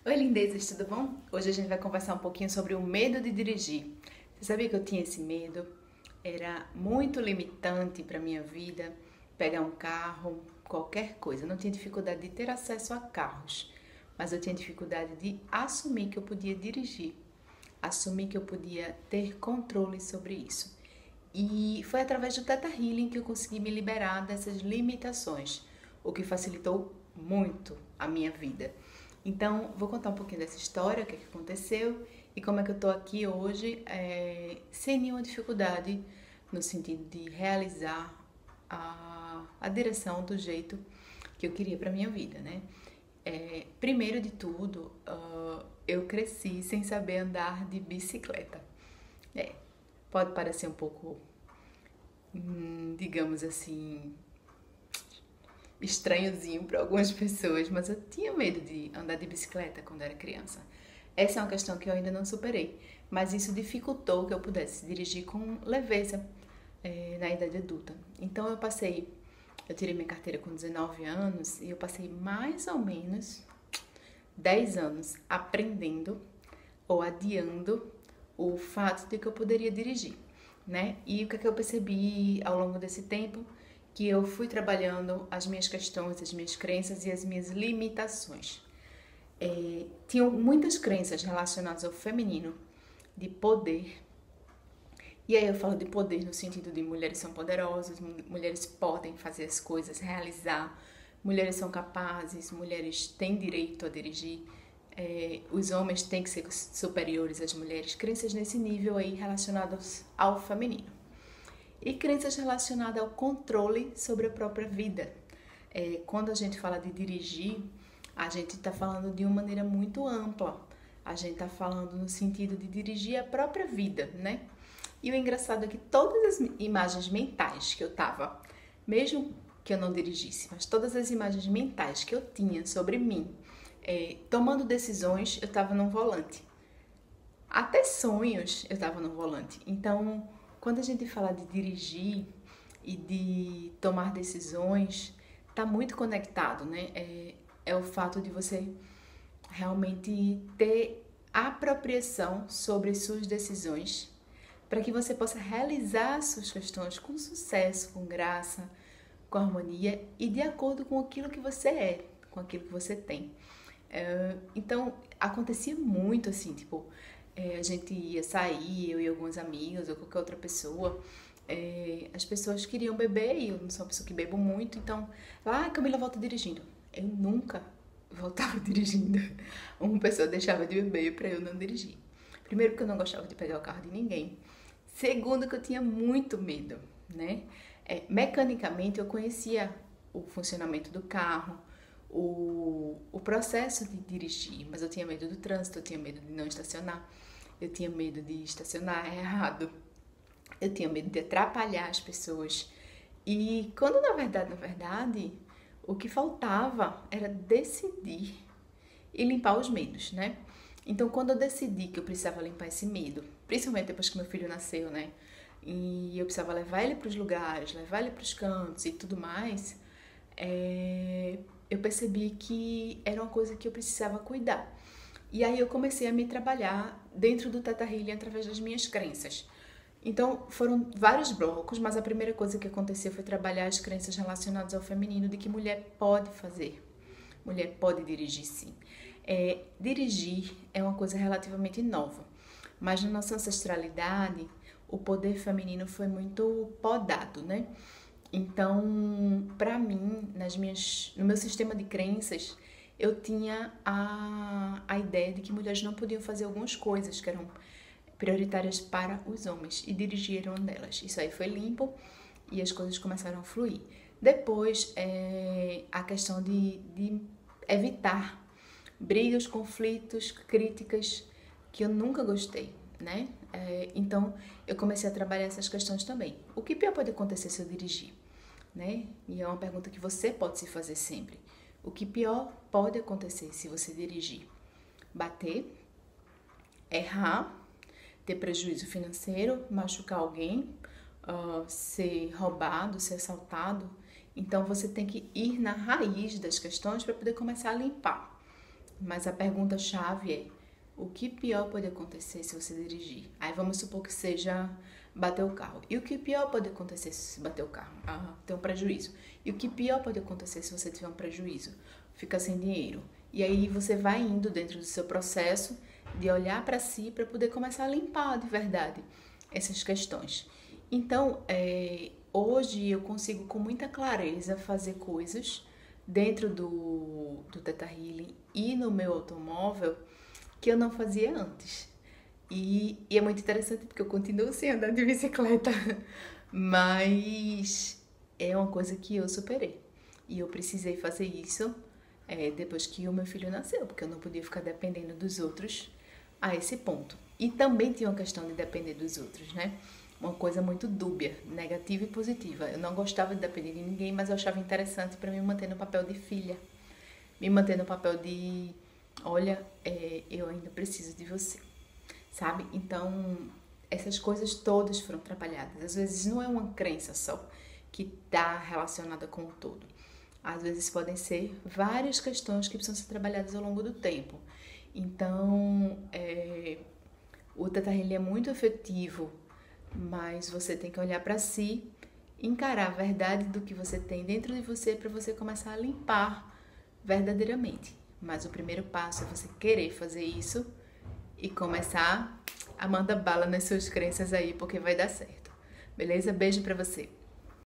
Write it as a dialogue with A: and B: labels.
A: Oi, lindezas, tudo bom? Hoje a gente vai conversar um pouquinho sobre o medo de dirigir. Você sabia que eu tinha esse medo? Era muito limitante para minha vida pegar um carro, qualquer coisa. Eu não tinha dificuldade de ter acesso a carros, mas eu tinha dificuldade de assumir que eu podia dirigir, assumir que eu podia ter controle sobre isso. E foi através do Theta Healing que eu consegui me liberar dessas limitações, o que facilitou muito a minha vida. Então, vou contar um pouquinho dessa história, o que aconteceu e como é que eu estou aqui hoje, sem nenhuma dificuldade, no sentido de realizar a direção do jeito que eu queria para minha vida, né? Primeiro de tudo, eu cresci sem saber andar de bicicleta. É, pode parecer um pouco, digamos assim, estranhozinho para algumas pessoas, mas eu tinha medo de andar de bicicleta quando era criança. Essa é uma questão que eu ainda não superei, mas isso dificultou que eu pudesse dirigir com leveza na idade adulta. Então eu tirei minha carteira com 19 anos e eu passei mais ou menos 10 anos aprendendo ou adiando o fato de que eu poderia dirigir, né? E o que é que eu percebi ao longo desse tempo? Que eu fui trabalhando as minhas questões, as minhas crenças e as minhas limitações. Tinham muitas crenças relacionadas ao feminino, de poder. E aí eu falo de poder no sentido de mulheres são poderosas, mulheres podem fazer as coisas, realizar, mulheres são capazes, mulheres têm direito a dirigir, os homens têm que ser superiores às mulheres, crenças nesse nível aí relacionadas ao feminino. E crenças relacionadas ao controle sobre a própria vida. Quando a gente fala de dirigir, a gente está falando de uma maneira muito ampla. A gente está falando no sentido de dirigir a própria vida, né? E o engraçado é que todas as imagens mentais que eu tava, mesmo que eu não dirigisse, mas todas as imagens mentais que eu tinha sobre mim, tomando decisões, eu estava num volante. Até sonhos eu estava no volante. Então, quando a gente fala de dirigir e de tomar decisões, está muito conectado, né? É o fato de você realmente ter apropriação sobre suas decisões para que você possa realizar suas questões com sucesso, com graça, com harmonia e de acordo com aquilo que você é, com aquilo que você tem. Então, acontecia muito assim, tipo, a gente ia sair, eu e algumas amigas ou qualquer outra pessoa, as pessoas queriam beber e eu não sou uma pessoa que bebo muito, então, Camila volta dirigindo. Eu nunca voltava dirigindo. Uma pessoa deixava de beber para eu não dirigir. Primeiro, porque eu não gostava de pegar o carro de ninguém. Segundo, que eu tinha muito medo, né? Mecanicamente, eu conhecia o funcionamento do carro, o processo de dirigir, mas eu tinha medo do trânsito, eu tinha medo de não estacionar, eu tinha medo de estacionar errado, eu tinha medo de atrapalhar as pessoas. E quando na verdade, o que faltava era decidir e limpar os medos, né? Então, quando eu decidi que eu precisava limpar esse medo, principalmente depois que meu filho nasceu, né? E eu precisava levar ele para os lugares, levar ele para os cantos e tudo mais, eu percebi que era uma coisa que eu precisava cuidar. E aí eu comecei a me trabalhar dentro do Theta Healing através das minhas crenças. Então foram vários blocos, mas a primeira coisa que aconteceu foi trabalhar as crenças relacionadas ao feminino, de que mulher pode fazer, mulher pode dirigir sim. Dirigir é uma coisa relativamente nova, mas na nossa ancestralidade o poder feminino foi muito podado, né? Então, para mim, no meu sistema de crenças, eu tinha a ideia de que mulheres não podiam fazer algumas coisas que eram prioritárias para os homens e dirigir uma delas. Isso aí foi limpo e as coisas começaram a fluir. Depois, a questão de evitar brigas, conflitos, críticas que eu nunca gostei, né? Então, eu comecei a trabalhar essas questões também. O que pior pode acontecer se eu dirigir? Né? E é uma pergunta que você pode se fazer sempre. O que pior pode acontecer se você dirigir? Bater, errar, ter prejuízo financeiro, machucar alguém, ser roubado, ser assaltado. Então você tem que ir na raiz das questões para poder começar a limpar. mas a pergunta-chave é: o que pior pode acontecer se você dirigir? Aí vamos supor que seja bater o carro. E o que pior pode acontecer se você bater o carro? Ah, tem um prejuízo. E o que pior pode acontecer se você tiver um prejuízo? Fica sem dinheiro. E aí você vai indo dentro do seu processo de olhar para si para poder começar a limpar de verdade essas questões. Então, hoje eu consigo com muita clareza fazer coisas dentro do Theta Healing e no meu automóvel que eu não fazia antes. E é muito interessante porque eu continuo sem andar de bicicleta, mas é uma coisa que eu superei. E eu precisei fazer isso depois que o meu filho nasceu, porque eu não podia ficar dependendo dos outros a esse ponto. E também tinha uma questão de depender dos outros, né? Uma coisa muito dúbia, negativa e positiva. Eu não gostava de depender de ninguém, mas eu achava interessante para me manter no papel de filha. Me manter no papel de, olha, eu ainda preciso de você, sabe? Então, essas coisas todas foram trabalhadas. Às vezes não é uma crença só que está relacionada com o todo. Às vezes podem ser várias questões que precisam ser trabalhadas ao longo do tempo. Então, o Theta Healing é muito efetivo, mas você tem que olhar para si, encarar a verdade do que você tem dentro de você para você começar a limpar verdadeiramente. Mas o primeiro passo é você querer fazer isso e começar a mandar bala nas suas crenças aí, porque vai dar certo. Beleza? Beijo para você.